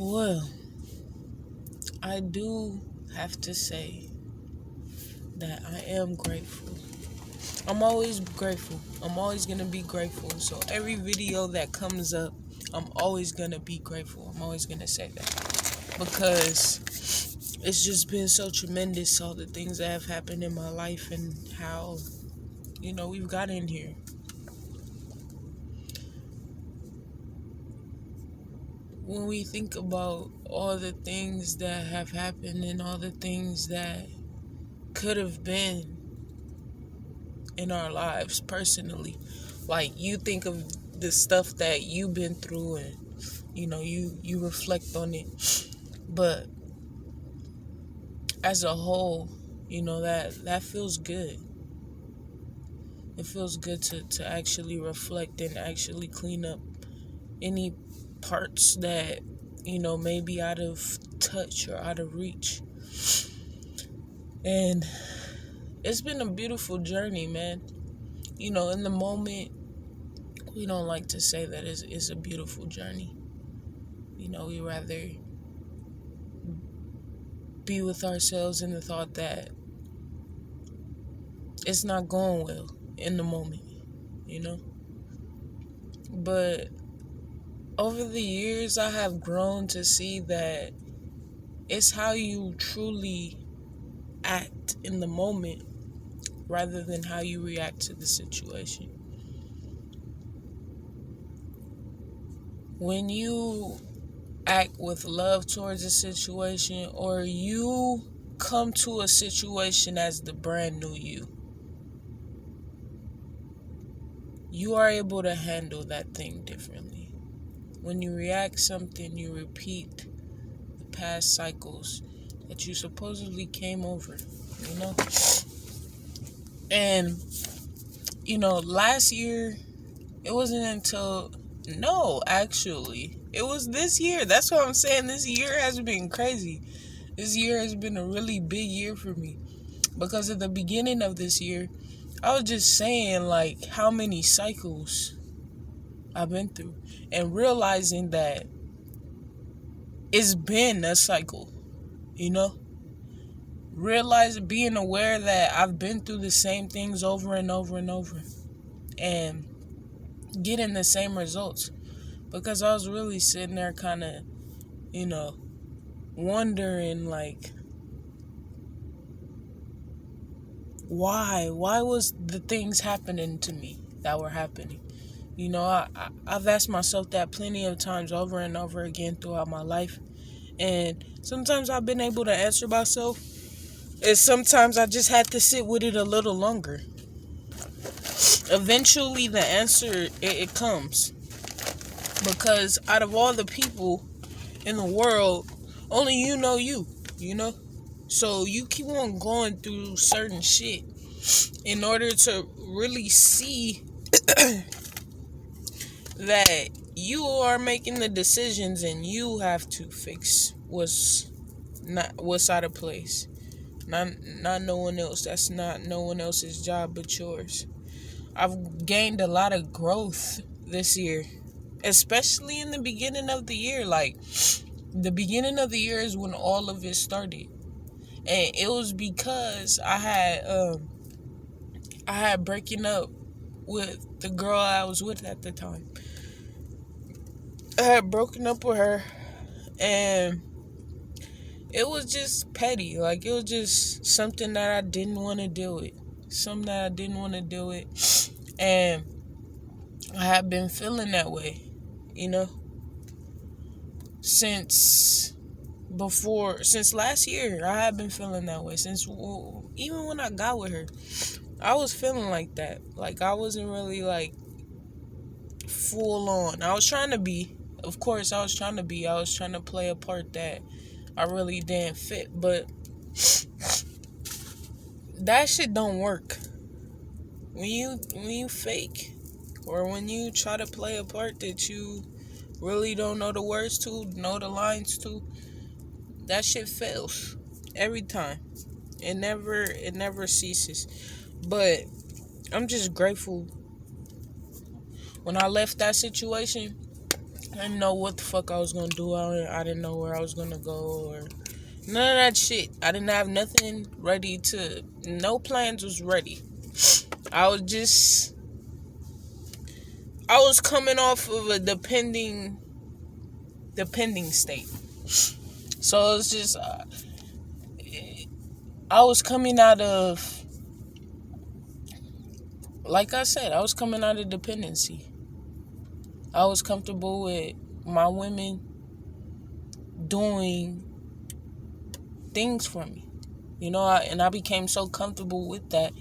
Well, I do have to say that I am grateful. I'm always grateful. I'm always going to be grateful. So every video that comes up, I'm always going to be grateful. I'm always going to say that. Because it's just been so tremendous, all the things that have happened in my life and how, we've gotten here. When we think about all the things that have happened and all the things that could have been in our lives personally, like you think of the stuff that you've been through and you reflect on it, but as a whole, that feels good. It feels good to actually reflect and actually clean up any parts that may be out of touch or out of reach. And it's been a beautiful journey, man. In the moment, we don't like to say that it's a beautiful journey. We rather be with ourselves in the thought that it's not going well in the moment, But over the years, I have grown to see that it's how you truly act in the moment rather than how you react to the situation. When you act with love towards a situation, or you come to a situation as the brand new you are able to handle that thing differently. When you react something, you repeat the past cycles that you supposedly came over, And, last year, it wasn't until, no, actually, it was this year. That's what I'm saying. This year has been crazy. This year has been a really big year for me. Because at the beginning of this year, I was just saying, like, how many cycles I've been through. And realizing that it's been a cycle, Realizing, being aware that I've been through the same things over and over and over. And getting the same results. Because I was really sitting there kind of, wondering, like, why was the things happening to me that were happening? I've asked myself that plenty of times over and over again throughout my life. And sometimes I've been able to answer myself. And sometimes I just had to sit with it a little longer. Eventually the answer, it comes. Because out of all the people in the world, only you know you. So you keep on going through certain shit in order to really see that you are making the decisions and you have to fix what's out of place. Not no one else. That's not no one else's job but yours. I've gained a lot of growth this year, especially in the beginning of the year. Like, the beginning of the year is when all of it started. And it was because I had breaking up with the girl I was with at the time. I had broken up with her, and it was just petty. Like, it was just something that I didn't want to deal with. And I had been feeling that way, since last year. I had been feeling that way since, even when I got with her, I was feeling like that. Like, I wasn't really, like, full on. I was trying to be. Of course, I was trying to be. I was trying to play a part that I really didn't fit. But that shit don't work. When you fake, or when you try to play a part that you really don't know the words to, know the lines to, that shit fails every time. It never ceases. But I'm just grateful. When I left that situation, I didn't know what the fuck I was gonna do. I didn't know where I was gonna go or none of that shit. I didn't have nothing ready to. No plans was ready. I was just. I was coming off of a depending state. So it's just. I was coming out of. Like I said, I was coming out of dependency. I was comfortable with my women doing things for me. And I became so comfortable with that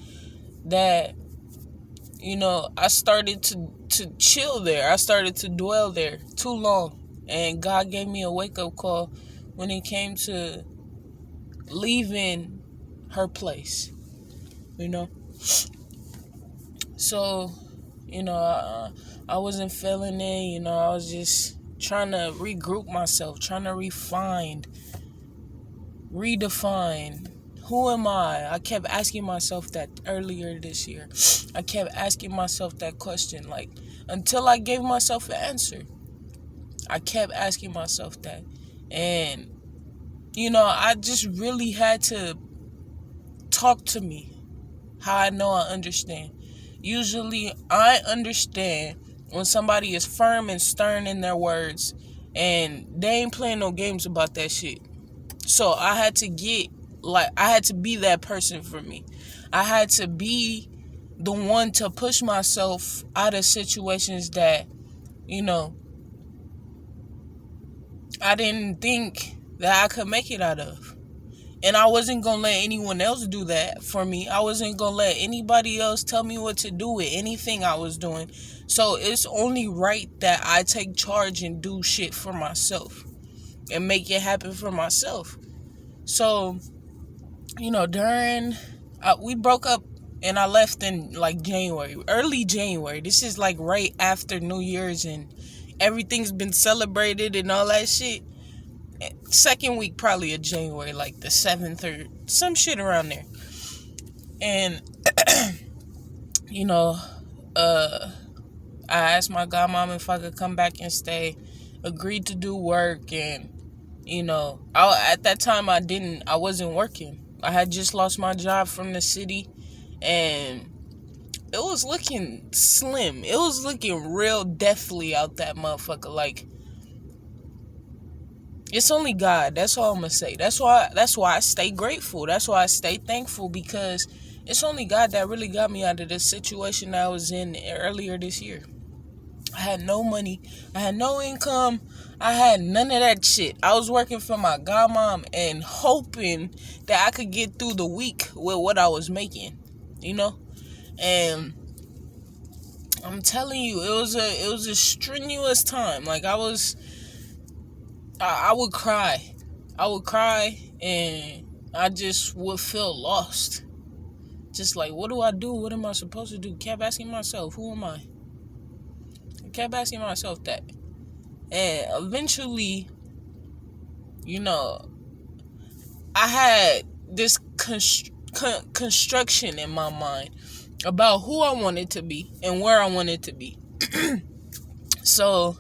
I started to chill there. I started to dwell there too long. And God gave me a wake-up call when it came to leaving her place. So, I wasn't feeling it. I was just trying to regroup myself, trying to redefine. Who am I? I kept asking myself that earlier this year. I kept asking myself that question, like, until I gave myself an answer. I kept asking myself that. And, I just really had to talk to me how I know I understand. Usually, I understand when somebody is firm and stern in their words, and they ain't playing no games about that shit. So I had to be that person for me. I had to be the one to push myself out of situations that, I didn't think that I could make it out of. And I wasn't going to let anyone else do that for me. I wasn't going to let anybody else tell me what to do with anything I was doing. So it's only right that I take charge and do shit for myself and make it happen for myself. So, we broke up and I left in like January, early January. This is like right after New Year's and everything's been celebrated and all that shit. Second week probably of January, like the 7th or some shit around there. And, I asked my godmom if I could come back and stay, agreed to do work. And, at that time I wasn't working. I had just lost my job from the city, and it was looking slim. It was looking real deathly out that motherfucker. Like, it's only God. That's all I'm gonna say. That's why I stay grateful. That's why I stay thankful, because it's only God that really got me out of this situation that I was in earlier this year. I had no money. I had no income. I had none of that shit. I was working for my godmom and hoping that I could get through the week with what I was making, And I'm telling you, it was a strenuous time. Like, I would cry. I would cry and I just would feel lost. Just like, what do I do? What am I supposed to do? Kept asking myself, who am I? I kept asking myself that. And eventually, I had this construction in my mind about who I wanted to be and where I wanted to be. So,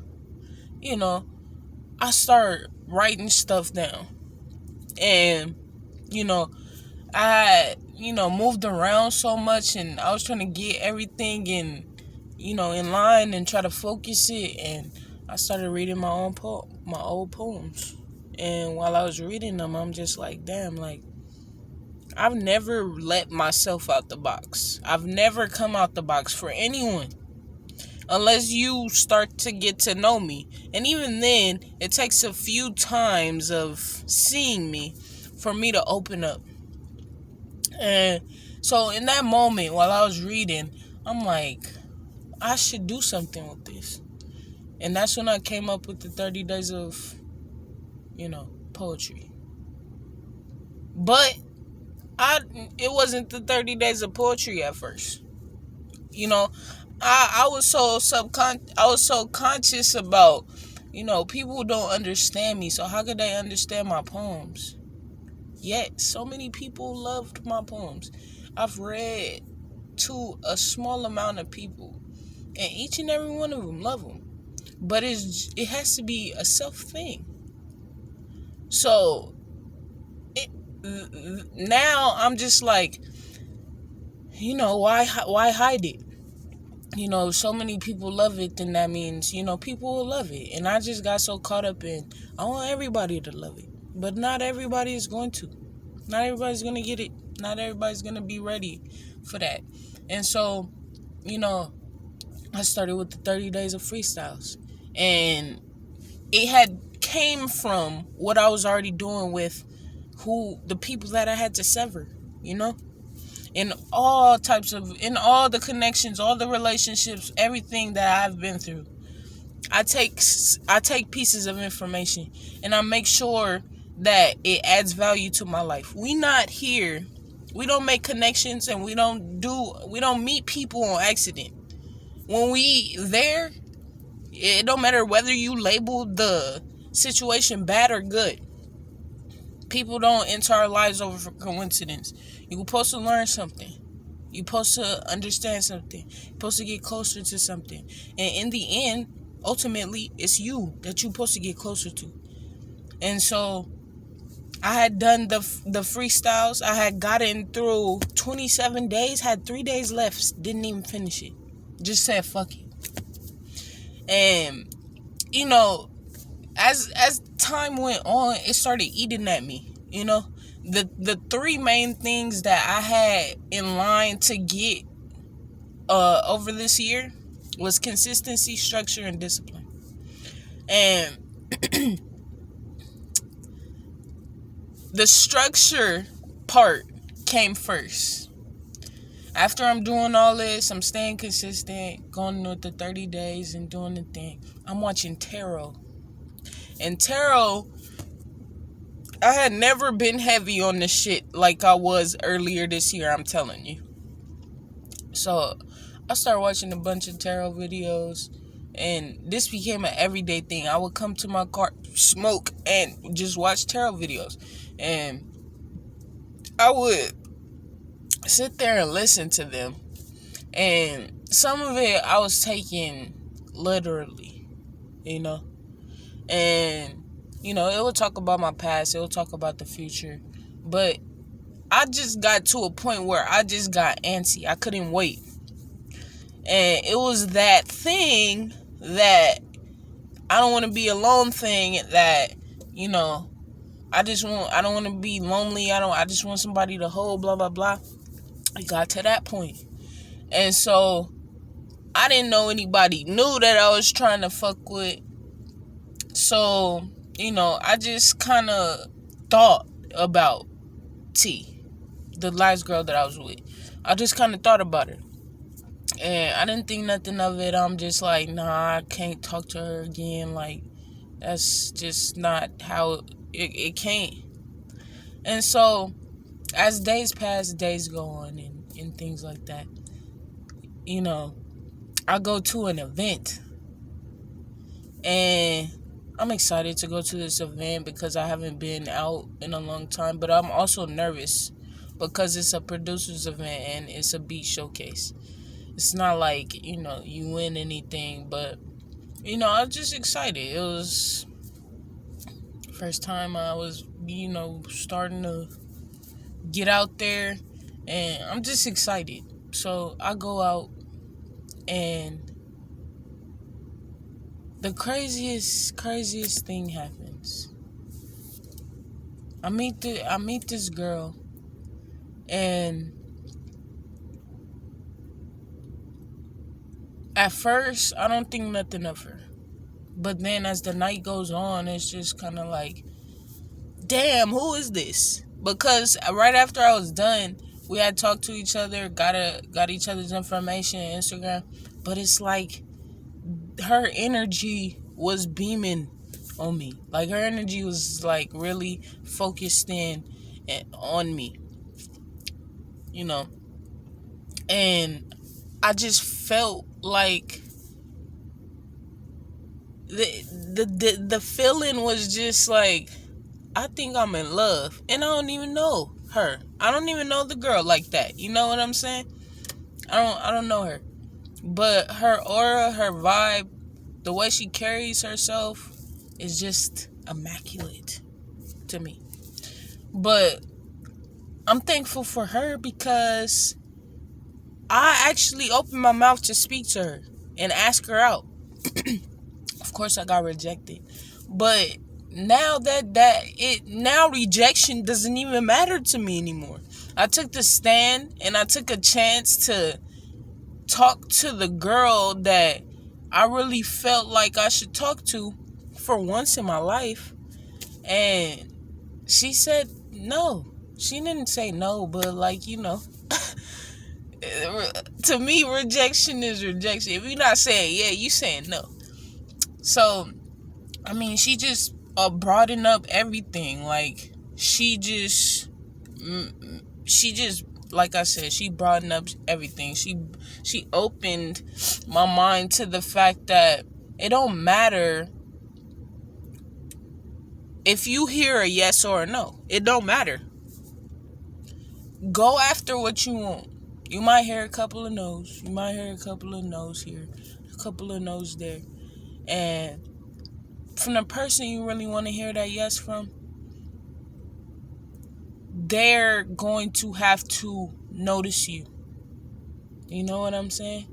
I started writing stuff down. And, I had, moved around so much, and I was trying to get everything in line and try to focus it. And I started reading my old poems. And while I was reading them, I'm just like, damn, like, I've never let myself out the box. I've never come out the box for anyone. Unless you start to get to know me. And even then, it takes a few times of seeing me for me to open up. And so in that moment, while I was reading, I'm like, I should do something with this. And that's when I came up with the 30 days of, poetry. But it wasn't the 30 days of poetry at first. I was so conscious about, people don't understand me. So how could they understand my poems? Yet so many people loved my poems. I've read to a small amount of people, and each and every one of them love them. but it has to be a self thing. So now I'm just like, why hide it? So many people love it, then that means, people will love it. And I just got so caught up in, I want everybody to love it. But not everybody is going to. Not everybody's going to get it. Not everybody's going to be ready for that. And so, I started with the 30 days of freestyles. And it had came from what I was already doing with the people that I had to sever, in all the connections, all the relationships, everything that I've been through. I take pieces of information and I make sure that it adds value to my life. We not here. We don't make connections and we don't meet people on accident. When we there, it don't matter whether you label the situation bad or good. People don't enter our lives over for coincidence. You're supposed to learn something. You're supposed to understand something. You're supposed to get closer to something. And in the end, ultimately, it's you that you're supposed to get closer to. And so, I had done the freestyles. I had gotten through 27 days, had 3 days left, didn't even finish it. Just said, fuck it. And, as time went on, it started eating at me. The three main things that I had in line to get over this year was consistency, structure, and discipline. And the structure part came first. After I'm doing all this, I'm staying consistent, going with the 30 days and doing the thing. I'm watching tarot. And tarot, I had never been heavy on the shit like I was earlier this year, I'm telling you. So, I started watching a bunch of tarot videos, and this became an everyday thing. I would come to my car, smoke, and just watch tarot videos. And I would sit there and listen to them. And some of it I was taking literally, And, it would talk about my past. It would talk about the future. But I just got to a point where I just got antsy. I couldn't wait. And it was that thing that I don't want to be alone thing that, I don't want to be lonely. I just want somebody to hold, blah, blah, blah. I got to that point. And so I didn't know anybody knew that I was trying to fuck with. So, I just kind of thought about T, the last girl that I was with. I just kind of thought about her. And I didn't think nothing of it. I'm just like, nah, I can't talk to her again. Like, that's just not how it came. And so, as days pass, days go on and things like that, I go to an event. And I'm excited to go to this event because I haven't been out in a long time. But I'm also nervous because it's a producer's event and it's a beat showcase. It's not like, you win anything. But, I'm just excited. It was first time I was, starting to get out there. And I'm just excited. So I go out and the craziest thing happens. I meet this girl, and at first I don't think nothing of her. But then as the night goes on, it's just kind of like, damn, who is this? Because right after I was done, we had talked to each other, got each other's information, Instagram. But it's like her energy was beaming on me. Like her energy was like really focused in on me. And I just felt like the feeling was just like, I think I'm in love. And I don't even know her. I don't even know the girl like that. You know what I'm saying? I don't know her. But her aura, her vibe, The way she carries herself is just immaculate to me. But I'm thankful for her because I actually opened my mouth to speak to her and ask her out. Of course, I got rejected. But now now rejection doesn't even matter to me anymore. I took the stand and I took a chance to talk to the girl that I really felt like I should talk to for once in my life. And she said no. She didn't say no, but like, to me, rejection is rejection. If you're not saying yeah, you saying no. So, I mean, she just broadened up everything. Like, she just, like I said, she broadened up everything. She opened my mind to the fact that it don't matter if you hear a yes or a no. It don't matter. Go after what you want. You might hear a couple of no's. You might hear a couple of no's here, a couple of no's there. And from the person you really want to hear that yes from, they're going to have to notice you. You know what I'm saying?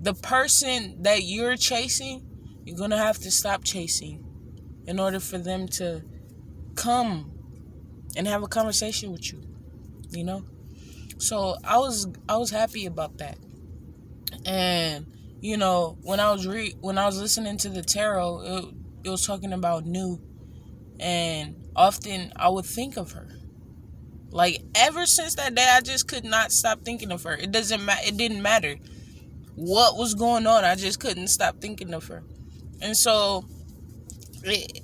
The person that you're chasing, you're going to have to stop chasing in order for them to come and have a conversation with you. You know? So I was happy about that. And when I was listening to the tarot, it was talking about new, and often I would think of her. Like, ever since that day, I just could not stop thinking of her. It didn't matter what was going on. I just couldn't stop thinking of her. And so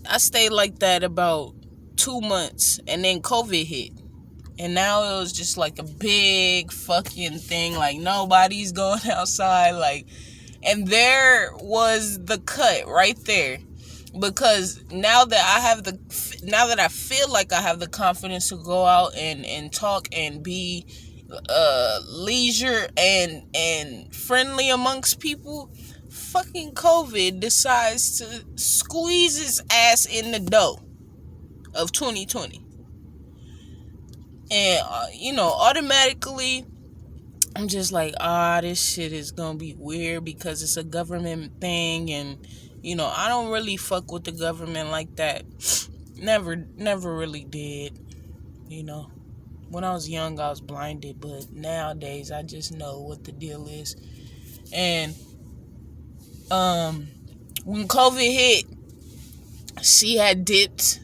I stayed like that about 2 months, and then COVID hit. And now it was just like a big fucking thing. Like, nobody's going outside. Like, and there was the cut right there. Because now that I feel like I have the confidence to go out and talk and be leisure and friendly amongst people, fucking COVID decides to squeeze its ass in the dough of 2020. And, automatically, I'm just like, this shit is gonna be weird because it's a government thing. And, I don't really fuck with the government like that. Never really did. When I was young, I was blinded. But nowadays, I just know what the deal is. And, when COVID hit, she had dipped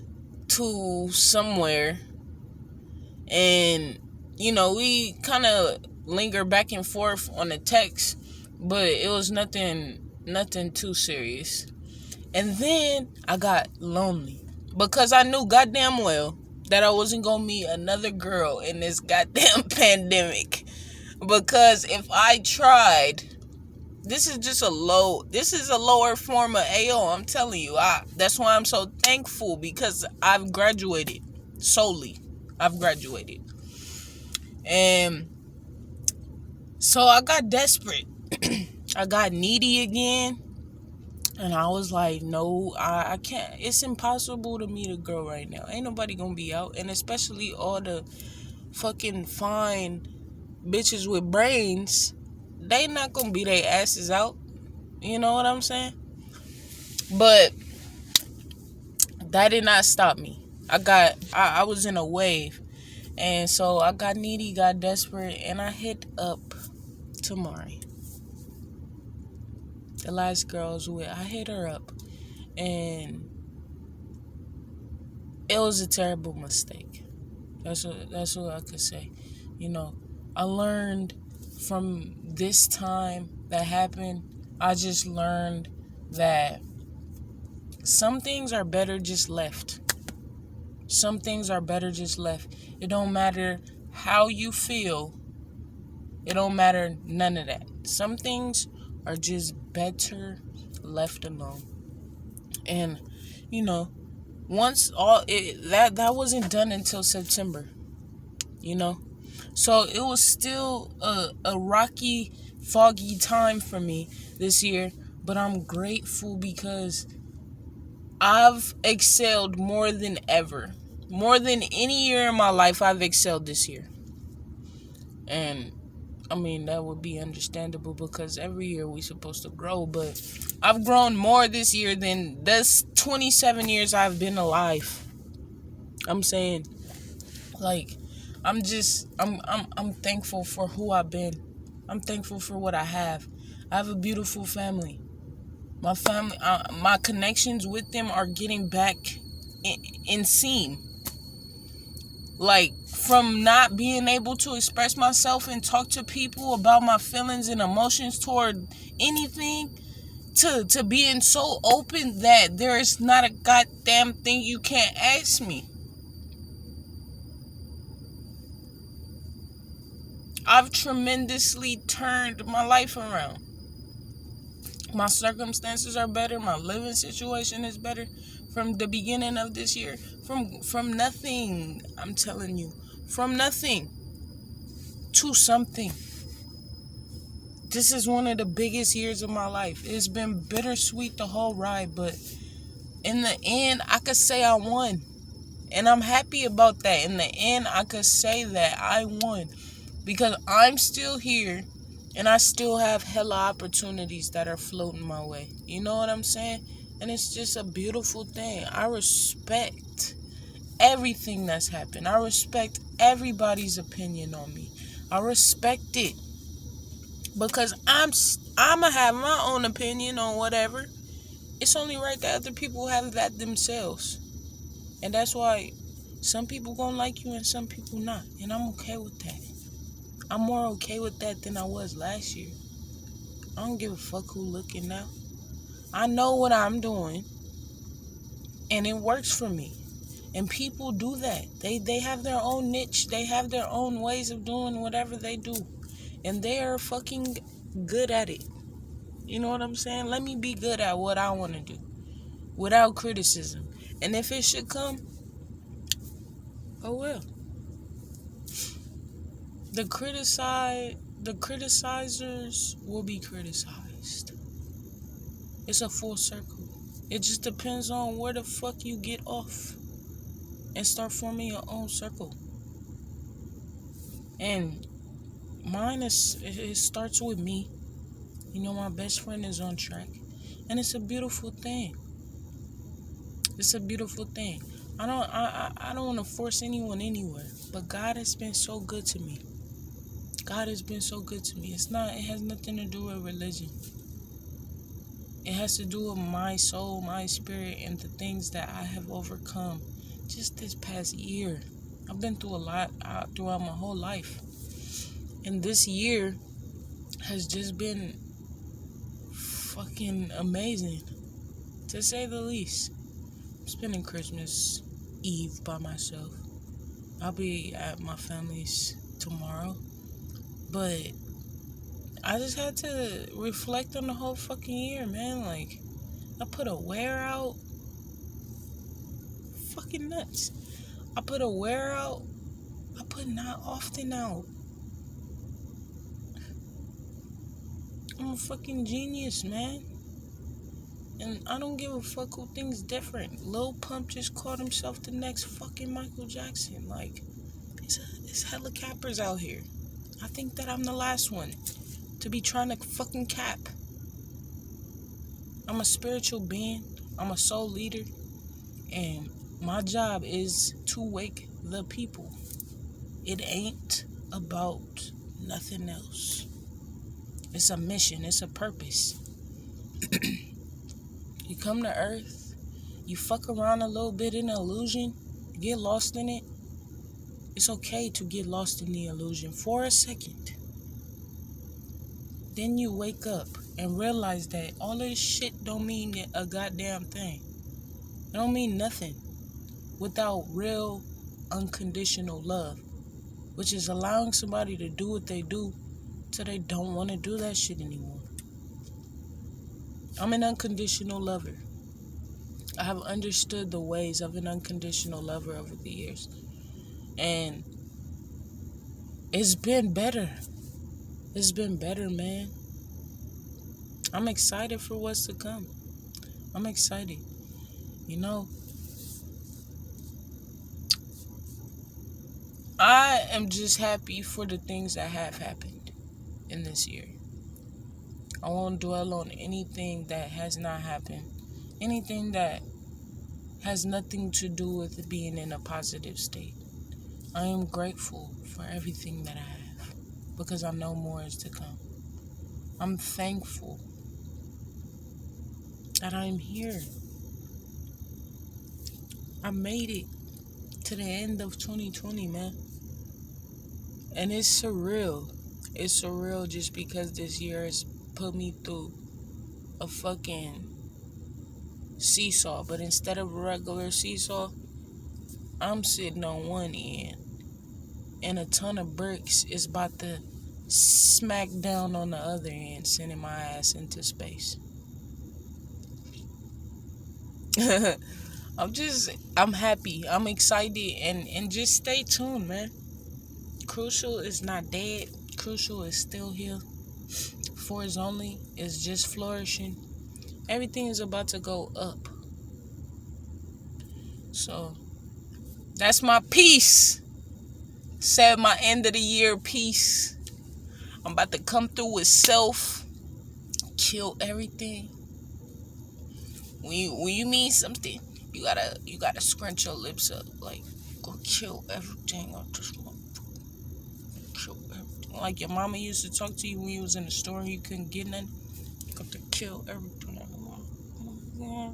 to somewhere. And, we kind of linger back and forth on the text, but it was nothing too serious. And then I got lonely because I knew goddamn well that I wasn't going to meet another girl in this goddamn pandemic. Because if I tried, this is a lower form of AO, I'm telling you. That's why I'm so thankful, because I've graduated solely. I've graduated. And so I got desperate. I got needy again. And I was like, no, I can't. It's impossible to meet a girl right now. Ain't nobody gonna be out. And especially all the fucking fine bitches with brains. They not gonna be their asses out. You know what I'm saying? But that did not stop me. I was in a wave. And so I got needy, got desperate, and I hit up Tamari. The last girl I was with, I hit her up. And it was a terrible mistake. That's what I could say. I learned from this time that happened, I just learned that some things are better just left. Some things are better just left. It don't matter how you feel. It don't matter none of that. Some things are just better left alone. And, once that wasn't done until September. So it was still a rocky, foggy time for me this year. but I'm grateful because I've excelled more than ever. More than any year in my life, I've excelled this year. And I mean, that would be understandable because every year we're supposed to grow, but I've grown more this year than this 27 years I've been alive. I'm saying, like, I'm thankful for who I've been. I'm thankful for what I have. I have a beautiful family. My family, my connections with them are getting back in seam. Like, from not being able to express myself and talk to people about my feelings and emotions toward anything, to being so open that there is not a goddamn thing you can't ask me. I've tremendously turned my life around. My circumstances are better. My living situation is better from the beginning of this year. From nothing, I'm telling you. From nothing to something. This is one of the biggest years of my life. It's been bittersweet the whole ride, but in the end, I could say I won. And I'm happy about that. In the end, I could say that I won. Because I'm still here and I still have hella opportunities that are floating my way. You know what I'm saying? And it's just a beautiful thing. I respect everything that's happened. I respect everybody's opinion on me. I respect it. Because I'ma have my own opinion on whatever. It's only right that other people have that themselves. And that's why some people gonna like you and some people not. And I'm okay with that. I'm more okay with that than I was last year. I don't give a fuck who looking now. I know what I'm doing, and it works for me. And people do that. They have their own niche. They have their own ways of doing whatever they do. And they are fucking good at it. You know what I'm saying? Let me be good at what I want to do without criticism. And if it should come, oh well. The criticizers will be criticized. It's a full circle. It just depends on where the fuck you get off and start forming your own circle. And mine it starts with me. You know, my best friend is on track. And it's a beautiful thing. It's a beautiful thing. I don't want to force anyone anywhere. But God has been so good to me. God has been so good to me. It has nothing to do with religion. It has to do with my soul, my spirit, and the things that I have overcome just this past year. I've been through a lot throughout my whole life. And this year has just been fucking amazing, to say the least. I'm spending Christmas Eve by myself. I'll be at my family's tomorrow. But I just had to reflect on the whole fucking year, man. Like, I put a wear out. Fucking nuts. I put a wear out. I put not often out. I'm a fucking genius, man. And I don't give a fuck who thinks different. Lil Pump just called himself the next fucking Michael Jackson. Like, it's hella cappers out here. I think that I'm the last one to be trying to fucking cap. I'm a spiritual being. I'm a soul leader. And my job is to wake the people. It ain't about nothing else. It's a mission. It's a purpose. You come to Earth. You fuck around a little bit in the illusion. Get lost in it. It's okay to get lost in the illusion for a second. Then you wake up and realize that all of this shit don't mean a goddamn thing. It don't mean nothing without real unconditional love, which is allowing somebody to do what they do till they don't want to do that shit anymore. I'm an unconditional lover. I have understood the ways of an unconditional lover over the years. And it's been better. It's been better, man. I'm excited for what's to come. I'm excited. You know, I am just happy for the things that have happened in this year. I won't dwell on anything that has not happened, anything that has nothing to do with being in a positive state. I am grateful for everything that I have because I know more is to come. I'm thankful that I'm here. I made it to the end of 2020, man. And it's surreal. It's surreal just because this year has put me through a fucking seesaw. But instead of a regular seesaw, I'm sitting on one end. And a ton of bricks is about to smack down on the other end, sending my ass into space. I'm happy. I'm excited. And just stay tuned, man. Crucial is not dead. Crucial is still here. For his only is just flourishing. Everything is about to go up. So that's my piece. Said my end of the year piece. I'm about to come through with self. Kill everything. When you mean something, you gotta scrunch your lips up. Like, go kill everything. Or just kill everything. Like your mama used to talk to you when you was in the store and you couldn't get nothing. You got to kill everything. Yeah.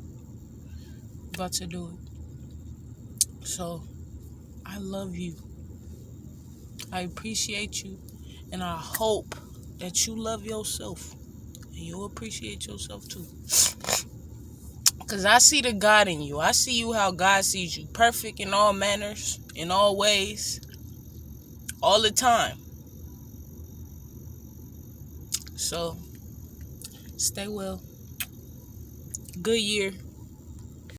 About to do it. So I love you. I appreciate you. And I hope that you love yourself. And you'll appreciate yourself too. Because I see the God in you. I see you how God sees you. Perfect in all manners, in all ways, all the time. So, stay well. Good year.